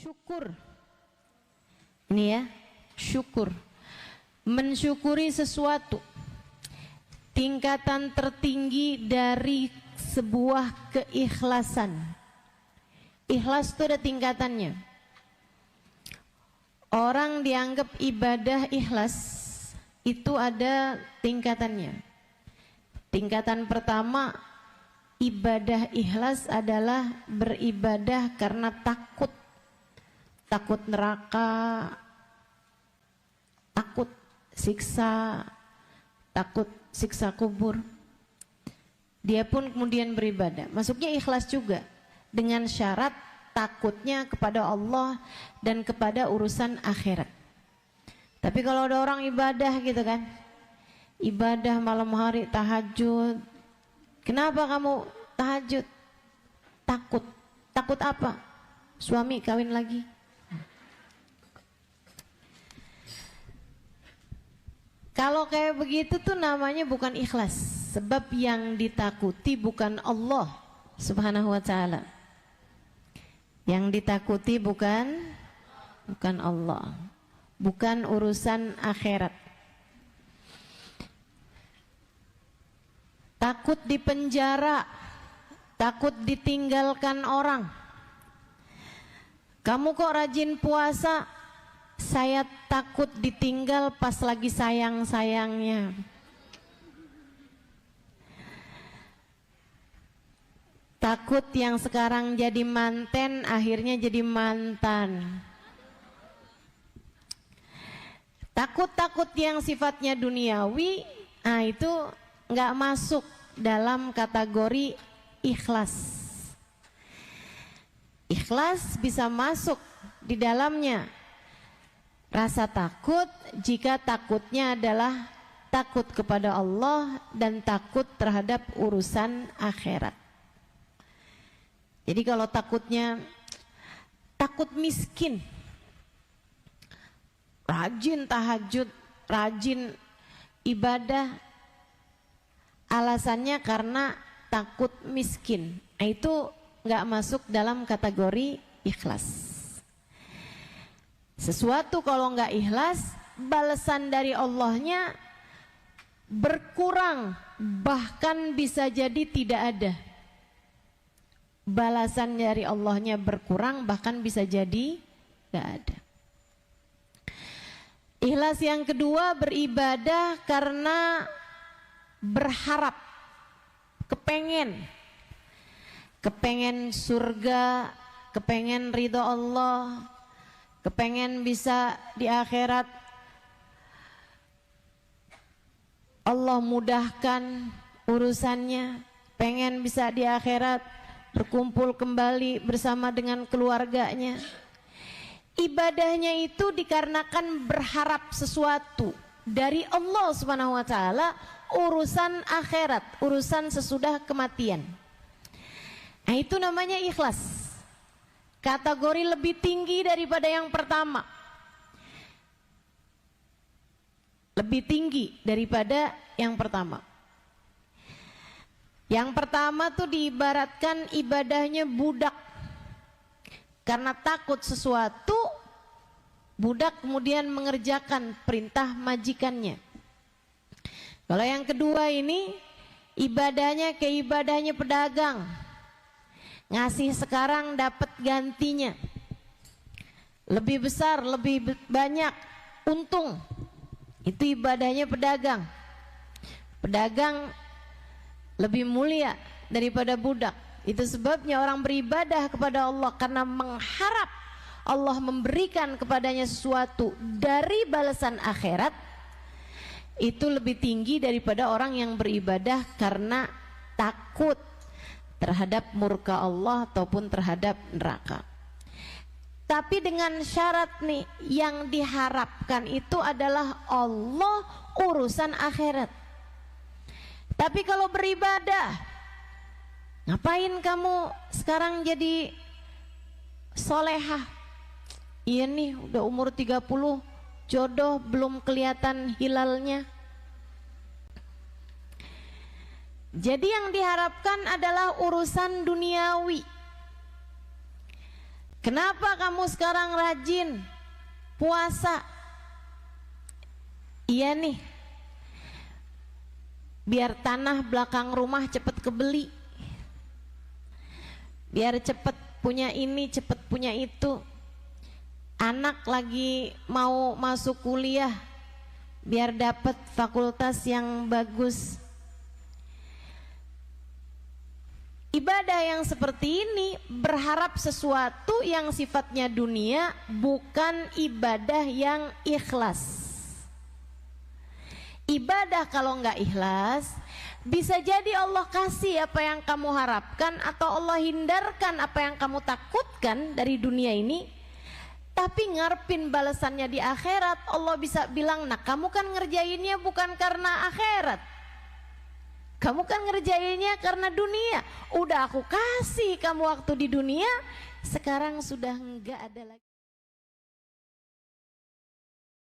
syukur. Ini ya, syukur. Mensyukuri sesuatu. Tingkatan tertinggi dari sebuah keikhlasan. Ikhlas itu ada tingkatannya. Orang dianggap ibadah ikhlas itu ada tingkatannya. Tingkatan pertama, ibadah ikhlas adalah beribadah karena takut. Takut neraka, takut siksa, takut siksa kubur. Dia pun kemudian beribadah. Masuknya ikhlas juga dengan syarat takutnya kepada Allah dan kepada urusan akhirat. Tapi kalau ada orang ibadah gitu kan, ibadah malam hari tahajud. Kenapa kamu tahajud? Takut. Takut apa? Suami kawin lagi. Kalau kayak begitu tuh namanya bukan ikhlas. Sebab yang ditakuti bukan Allah Subhanahu wa ta'ala. Yang ditakuti bukan Allah. Bukan urusan akhirat. Takut dipenjara, takut ditinggalkan orang. Kamu kok rajin puasa? Saya takut ditinggal pas lagi sayang-sayangnya. Takut yang sekarang jadi manten akhirnya jadi mantan. Takut-takut yang sifatnya duniawi, nah itu nggak masuk dalam kategori ikhlas. Ikhlas bisa masuk di dalamnya rasa takut jika takutnya adalah takut kepada Allah dan takut terhadap urusan akhirat. Jadi kalau takutnya takut miskin, rajin tahajud, rajin ibadah, alasannya karena takut miskin. Nah, itu nggak masuk dalam kategori ikhlas. Sesuatu kalau nggak ikhlas, balasan dari Allahnya berkurang, bahkan bisa jadi tidak ada. Balasan dari Allahnya berkurang, bahkan bisa jadi nggak ada. Ikhlas yang kedua, beribadah karena berharap, kepengen surga, kepengen ridho Allah, kepengen bisa di akhirat Allah mudahkan urusannya, pengen bisa di akhirat berkumpul kembali bersama dengan keluarganya. Ibadahnya itu dikarenakan berharap sesuatu dari Allah Subhanahu wa ta'ala, urusan akhirat, urusan sesudah kematian. Nah, itu namanya ikhlas. Kategori lebih tinggi daripada yang pertama. Lebih tinggi daripada yang pertama. Yang pertama tuh diibaratkan ibadahnya budak. Karena takut sesuatu, budak kemudian mengerjakan perintah majikannya. Kalau yang kedua ini, ibadahnya kayak ibadahnya pedagang. Ngasih sekarang dapat gantinya. Lebih besar, lebih banyak untung. Itu ibadahnya pedagang. Pedagang lebih mulia daripada budak. Itu sebabnya orang beribadah kepada Allah karena mengharap Allah memberikan kepadanya sesuatu dari balasan akhirat. Itu lebih tinggi daripada orang yang beribadah karena takut terhadap murka Allah ataupun terhadap neraka. Tapi dengan syarat nih, yang diharapkan itu adalah Allah, urusan akhirat. Tapi kalau beribadah, ngapain kamu sekarang jadi solehah? Iya nih udah umur 30, jodoh belum kelihatan hilalnya. Jadi yang diharapkan adalah urusan duniawi. Kenapa kamu sekarang rajin puasa? Iya nih, biar tanah belakang rumah cepet kebeli, biar cepet punya ini, cepet punya itu. Anak lagi mau masuk kuliah, biar dapat fakultas yang bagus. Ibadah yang seperti ini berharap sesuatu yang sifatnya dunia, bukan ibadah yang ikhlas. Ibadah kalau nggak ikhlas, bisa jadi Allah kasih apa yang kamu harapkan, atau Allah hindarkan apa yang kamu takutkan dari dunia ini, tapi ngarepin balasannya di akhirat. Allah bisa bilang, nah kamu kan ngerjainnya bukan karena akhirat, kamu kan ngerjainnya karena dunia. Udah aku kasih kamu waktu di dunia, sekarang sudah enggak ada lagi.